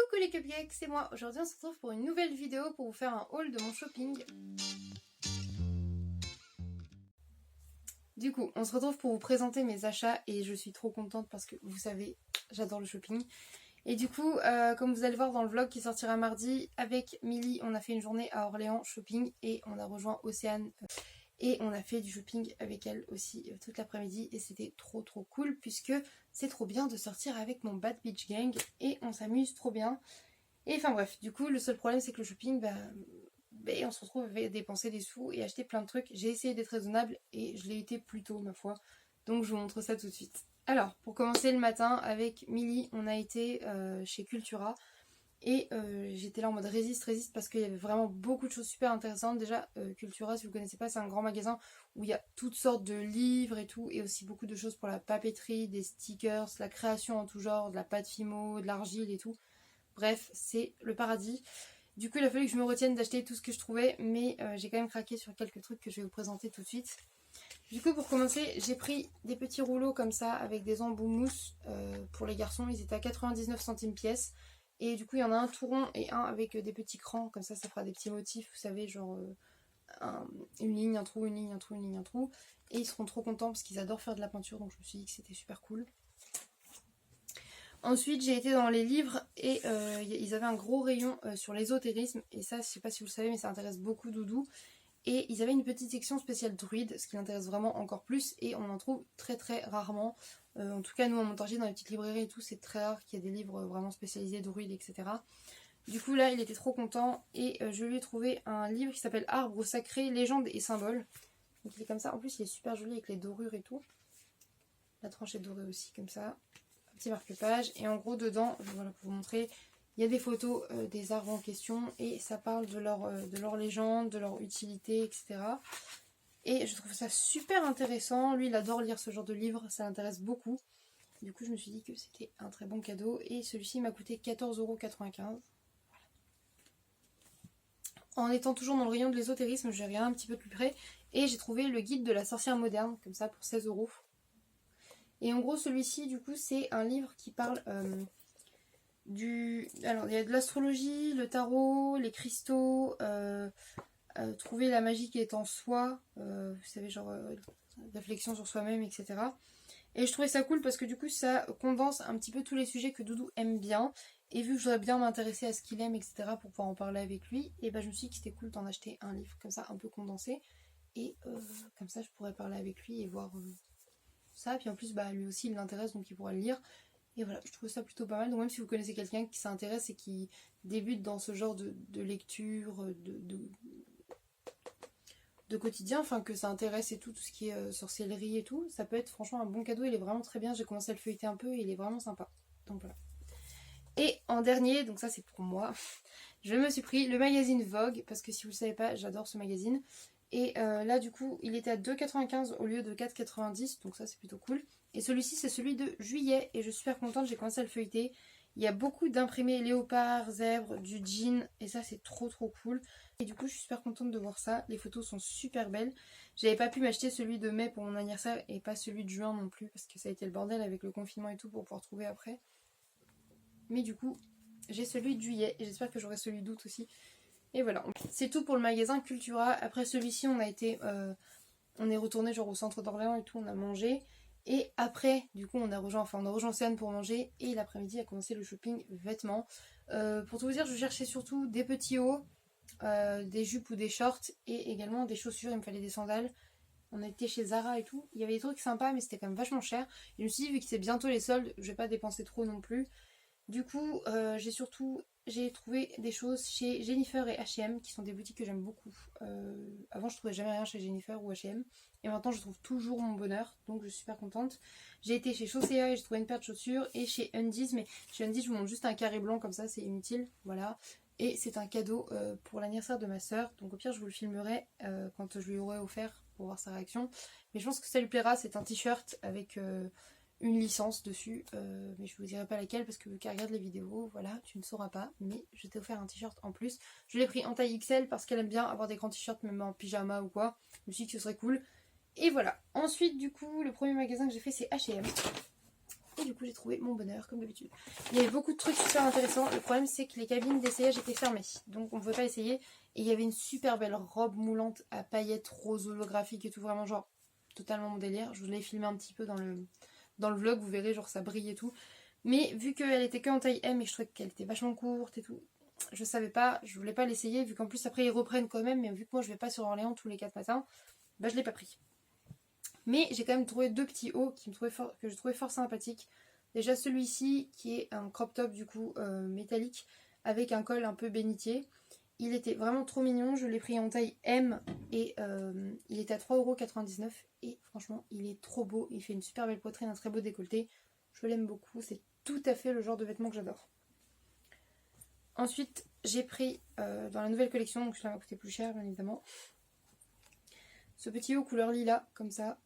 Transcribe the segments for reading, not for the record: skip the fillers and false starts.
Coucou les cupcakes, c'est moi. Aujourd'hui on se retrouve pour une nouvelle vidéo pour vous faire un haul de mon shopping. Du coup, on se retrouve pour vous présenter mes achats et je suis trop contente parce que vous savez, j'adore le shopping. Et du coup, comme vous allez voir dans le vlog qui sortira mardi, avec Milly, on a fait une journée à Orléans shopping et on a rejoint Océane. Et on a fait du shopping avec elle aussi toute l'après-midi et c'était trop cool puisque c'est trop bien de sortir avec mon Bad Beach Gang et on s'amuse trop bien. Et enfin bref, du coup le seul problème c'est que le shopping, on se retrouve à dépenser des sous et acheter plein de trucs. J'ai essayé d'être raisonnable et je l'ai été plutôt ma foi, donc je vous montre ça tout de suite. Alors pour commencer le matin avec Milly, on a été chez Cultura. Et j'étais là en mode résiste parce qu'il y avait vraiment beaucoup de choses super intéressantes. Déjà, Cultura, si vous ne connaissez pas, c'est un grand magasin où il y a toutes sortes de livres et tout, et aussi beaucoup de choses pour la papeterie, des stickers, la création en tout genre, de la pâte fimo, de l'argile et tout. Bref, c'est le paradis. Du coup, il a fallu que je me retienne d'acheter tout ce que je trouvais, mais j'ai quand même craqué sur quelques trucs que je vais vous présenter tout de suite. Du coup, pour commencer, j'ai pris des petits rouleaux comme ça avec des embouts mousse pour les garçons. Ils étaient à 99 centimes pièce. Et du coup, il y en a un tout rond et un avec des petits crans. Comme ça fera des petits motifs, vous savez, genre une ligne, un trou, une ligne, un trou, une ligne, un trou. Et ils seront trop contents parce qu'ils adorent faire de la peinture. Donc je me suis dit que c'était super cool. Ensuite, j'ai été dans les livres et ils avaient un gros rayon sur l'ésotérisme. Et ça, je sais pas si vous le savez, mais ça intéresse beaucoup Doudou. Et ils avaient une petite section spéciale druide, ce qui l'intéresse vraiment encore plus. Et on en trouve très rarement. En tout cas, nous, en Montargis, dans les petites librairies et tout, c'est très rare qu'il y ait des livres vraiment spécialisés druides, etc. Du coup, là, il était trop content. Et je lui ai trouvé un livre qui s'appelle Arbre sacré, légendes et symboles. Donc il est comme ça. En plus, il est super joli avec les dorures et tout. La tranche est dorée aussi, comme ça. Un petit marque-page. Et en gros, dedans, voilà, pour vous montrer, il y a des photos des arbres en question. Et ça parle de leur légende, de leur utilité, etc. Et je trouve ça super intéressant. Lui, il adore lire ce genre de livres. Ça l'intéresse beaucoup. Du coup, je me suis dit que c'était un très bon cadeau. Et celui-ci m'a coûté 14,95 €. Voilà. En étant toujours dans le rayon de l'ésotérisme, j'ai regardé un petit peu plus près. Et j'ai trouvé le guide de la sorcière moderne, comme ça, pour 16 €. Et en gros, celui-ci, du coup, c'est un livre qui parle Alors, il y a de l'astrologie, le tarot, les cristaux, trouver la magie qui est en soi, vous savez, genre réflexion sur soi-même, etc. Et je trouvais ça cool parce que du coup, ça condense un petit peu tous les sujets que Doudou aime bien. Et vu que je voudrais bien m'intéresser à ce qu'il aime, etc., pour pouvoir en parler avec lui, et je me suis dit que c'était cool d'en acheter un livre comme ça, un peu condensé. Et comme ça, je pourrais parler avec lui et voir ça. Puis en plus, lui aussi, il l'intéresse, donc il pourra le lire. Et voilà, je trouve ça plutôt pas mal. Donc même si vous connaissez quelqu'un qui s'intéresse et qui débute dans ce genre de lecture, de quotidien, enfin que ça intéresse et tout ce qui est sorcellerie et tout, ça peut être franchement un bon cadeau. Il est vraiment très bien. J'ai commencé à le feuilleter un peu et il est vraiment sympa. Donc voilà. Et en dernier, donc ça c'est pour moi, je me suis pris le magazine Vogue, parce que si vous le savez pas, j'adore ce magazine. Et là du coup, il était à 2,95 € au lieu de 4,90 €, donc ça c'est plutôt cool. Et celui-ci c'est celui de juillet, et je suis super contente, j'ai commencé à le feuilleter. Il y a beaucoup d'imprimés léopard, zèbre, du jean, et ça c'est trop cool. Et du coup je suis super contente de voir ça, les photos sont super belles. J'avais pas pu m'acheter celui de mai pour mon anniversaire, et pas celui de juin non plus, parce que ça a été le bordel avec le confinement et tout pour pouvoir trouver après. Mais du coup, j'ai celui de juillet et j'espère que j'aurai celui d'août aussi. Et voilà, c'est tout pour le magasin Cultura. Après celui-ci, on est retourné genre au centre d'Orléans et tout, on a mangé. Et après, du coup, on a rejoint Océane pour manger. Et l'après-midi a commencé le shopping vêtements. Pour tout vous dire, je cherchais surtout des petits hauts, des jupes ou des shorts et également des chaussures. Il me fallait des sandales. On était chez Zara et tout. Il y avait des trucs sympas, mais c'était quand même vachement cher. Et je me suis dit, vu que c'est bientôt les soldes, je vais pas dépenser trop non plus. Du coup, j'ai trouvé des choses chez Jennifer et H&M, qui sont des boutiques que j'aime beaucoup. Avant, je trouvais jamais rien chez Jennifer ou H&M, et maintenant, je trouve toujours mon bonheur, donc je suis super contente. J'ai été chez Chaussea et j'ai trouvé une paire de chaussures, et chez Undies, mais chez Undies, je vous montre juste un carré blanc, comme ça, c'est inutile, voilà. Et c'est un cadeau pour l'anniversaire de ma soeur, donc au pire, je vous le filmerai quand je lui aurai offert pour voir sa réaction. Mais je pense que ça lui plaira, c'est un t-shirt avec une licence dessus, mais je vous dirai pas laquelle parce que vu qu'elle regarde les vidéos, voilà, tu ne sauras pas, mais je t'ai offert un t-shirt en plus. Je l'ai pris en taille XL parce qu'elle aime bien avoir des grands t-shirts même en pyjama ou quoi. Je me suis dit que ce serait cool. Et voilà. Ensuite, du coup, le premier magasin que j'ai fait c'est H&M. Et du coup j'ai trouvé mon bonheur comme d'habitude. Il y avait beaucoup de trucs super intéressants. Le problème c'est que les cabines d'essayage étaient fermées, donc on ne pouvait pas essayer. Et il y avait une super belle robe moulante à paillettes rose holographique et tout, vraiment genre totalement mon délire. Je vous l'ai filmé un petit peu dans le vlog, vous verrez genre ça brille et tout. Mais vu qu'elle était que en taille M et je trouvais qu'elle était vachement courte et tout, je savais pas, je voulais pas l'essayer vu qu'en plus après ils reprennent quand même, mais vu que moi je vais pas sur Orléans tous les 4 matins, bah je l'ai pas pris. Mais j'ai quand même trouvé deux petits hauts que je trouvais fort sympathiques. Déjà celui-ci qui est un crop top du coup métallique avec un col un peu bénitier. Il était vraiment trop mignon, je l'ai pris en taille M et il était à 3,99€ et franchement il est trop beau, il fait une super belle poitrine, un très beau décolleté. Je l'aime beaucoup, c'est tout à fait le genre de vêtements que j'adore. Ensuite j'ai pris dans la nouvelle collection, donc cela m'a coûté plus cher bien évidemment, ce petit haut couleur lilas comme ça.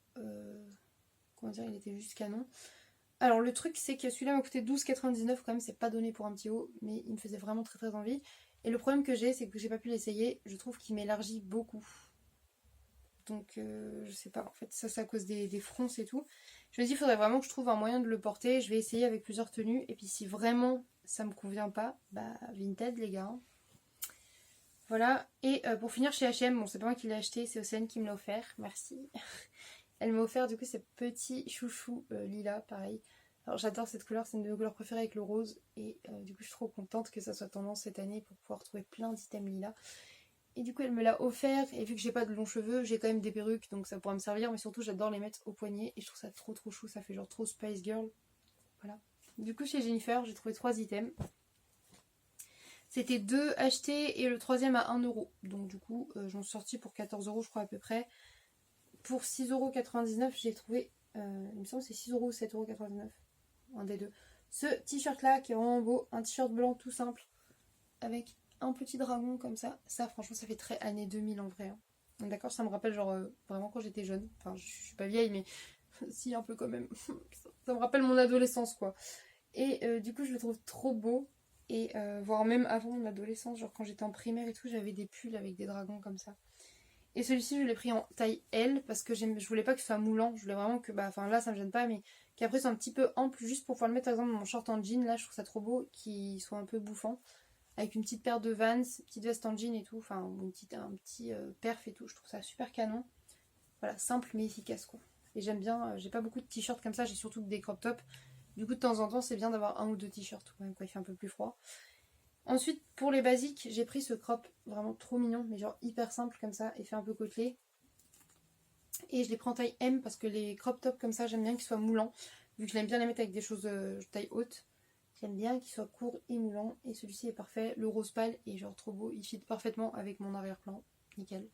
Comment dire, il était juste canon. Alors le truc c'est que celui-là m'a coûté 12,99€ quand même, c'est pas donné pour un petit haut, mais il me faisait vraiment très très envie. Et le problème que j'ai, c'est que j'ai pas pu l'essayer, je trouve qu'il m'élargit beaucoup. Donc je sais pas, en fait ça c'est à cause des fronces et tout. Je me dis il faudrait vraiment que je trouve un moyen de le porter, je vais essayer avec plusieurs tenues, et puis si vraiment ça me convient pas, bah Vinted les gars. Voilà, et pour finir chez H&M, bon c'est pas moi qui l'ai acheté, c'est Océane qui me l'a offert, merci. Elle m'a offert du coup ces petits chouchous lilas, pareil. Alors j'adore cette couleur, c'est une de mes couleurs préférées avec le rose. Et du coup je suis trop contente que ça soit tendance cette année pour pouvoir trouver plein d'items lilas. Et du coup elle me l'a offert, et vu que j'ai pas de longs cheveux, j'ai quand même des perruques, donc ça pourra me servir. Mais surtout j'adore les mettre au poignet, et je trouve ça trop trop chou, ça fait genre trop Spice Girl. Voilà. Du coup chez Jennifer j'ai trouvé 3 items. C'était 2 achetés et le troisième à 1€. Donc du coup j'en suis sortie pour 14€ je crois à peu près. Pour 6,99€ j'ai trouvé, il me semble que c'est 6€ ou 7,99€, un des deux. Ce t-shirt là qui est vraiment beau, un t-shirt blanc tout simple, avec un petit dragon comme ça. Ça franchement ça fait très années 2000 en vrai. Hein. D'accord, ça me rappelle genre vraiment quand j'étais jeune. Enfin je suis pas vieille mais si un peu quand même. Ça me rappelle mon adolescence quoi. Et du coup je le trouve trop beau. Et voire même avant mon adolescence, genre quand j'étais en primaire et tout, j'avais des pulls avec des dragons comme ça. Et celui-ci je l'ai pris en taille L parce que je voulais pas que ce soit moulant, je voulais vraiment que, bah enfin là ça me gêne pas, mais qu'après soit un petit peu ample juste pour pouvoir le mettre par exemple dans mon short en jean, là je trouve ça trop beau, qu'il soit un peu bouffant, avec une petite paire de Vans, petite veste en jean et tout, enfin un petit perf et tout, je trouve ça super canon. Voilà, simple mais efficace quoi. Et j'aime bien, j'ai pas beaucoup de t-shirts comme ça, j'ai surtout que des crop tops, du coup de temps en temps c'est bien d'avoir un ou deux t-shirts quand même quand il fait un peu plus froid. Ensuite, pour les basiques, j'ai pris ce crop vraiment trop mignon, mais genre hyper simple comme ça, et fait un peu côtelé. Et je les prends en taille M parce que les crop tops comme ça, j'aime bien qu'ils soient moulants. Vu que j'aime bien les mettre avec des choses de taille haute, j'aime bien qu'ils soient courts et moulants. Et celui-ci est parfait. Le rose pâle est genre trop beau, il fit parfaitement avec mon arrière-plan. Nickel.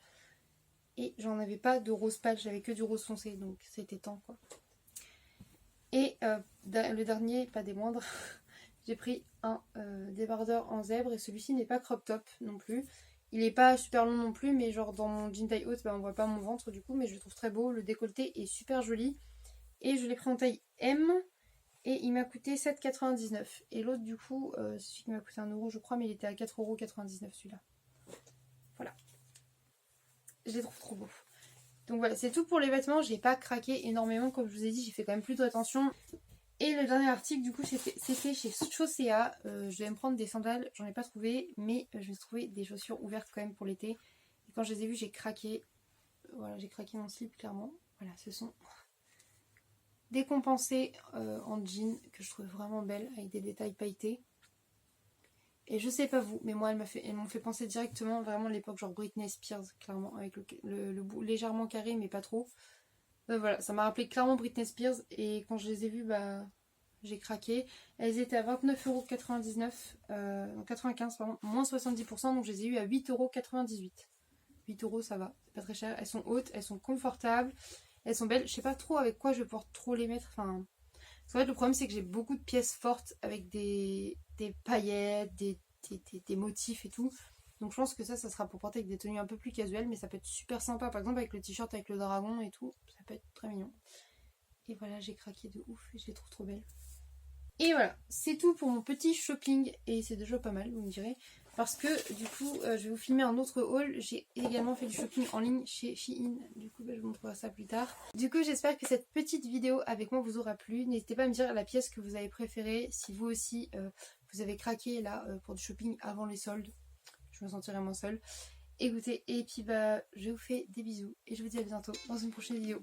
Et j'en avais pas de rose pâle, j'avais que du rose foncé, donc c'était temps quoi. Et le dernier, pas des moindres. J'ai pris un débardeur en zèbre et celui-ci n'est pas crop top non plus. Il n'est pas super long non plus, mais genre dans mon jean taille haute, bah, on voit pas mon ventre du coup, mais je le trouve très beau. Le décolleté est super joli. Et je l'ai pris en taille M et il m'a coûté 7,99€. Et l'autre du coup, c'est celui qui m'a coûté 1€ je crois, mais il était à 4,99€ celui-là. Voilà. Je les trouve trop beaux. Donc voilà, c'est tout pour les vêtements. J'ai pas craqué énormément, comme je vous ai dit, j'ai fait quand même plus de rétention. Et le dernier article du coup c'était chez Chaussea. Je vais me prendre des sandales, j'en ai pas trouvé, mais je vais trouver des chaussures ouvertes quand même pour l'été. Et quand je les ai vues j'ai craqué. Voilà, j'ai craqué mon slip clairement. Voilà, ce sont des compensées en jean que je trouve vraiment belles avec des détails pailletés. Et je sais pas vous, mais moi elles m'ont fait penser directement vraiment l'époque genre Britney Spears, clairement, avec le bout légèrement carré mais pas trop. Voilà, ça m'a rappelé clairement Britney Spears et quand je les ai vues, bah j'ai craqué. Elles étaient à 29,99€, 95 pardon, moins 70%, donc je les ai eues à 8,98€. 8€ ça va, c'est pas très cher. Elles sont hautes, elles sont confortables, elles sont belles. Je sais pas trop avec quoi je vais pouvoir trop les mettre. Enfin, en fait le problème c'est que j'ai beaucoup de pièces fortes avec des paillettes, des motifs et tout. Donc je pense que ça sera pour porter avec des tenues un peu plus casuelles, mais ça peut être super sympa. Par exemple avec le t-shirt avec le dragon et tout, ça peut être très mignon. Et voilà, j'ai craqué de ouf et je les trouve trop belles. Et voilà, c'est tout pour mon petit shopping. Et c'est déjà pas mal, vous me direz. parce que du coup je vais vous filmer un autre haul. J'ai également fait du shopping en ligne chez Shein, du coup je vous montrerai ça plus tard. Du coup j'espère que cette petite vidéo avec moi vous aura plu. N'hésitez pas à me dire la pièce que vous avez préférée, si vous aussi vous avez craqué là pour du shopping avant les soldes. Je me sentirais moins seule. Écoutez, et puis bah je vous fais des bisous et je vous dis à bientôt dans une prochaine vidéo.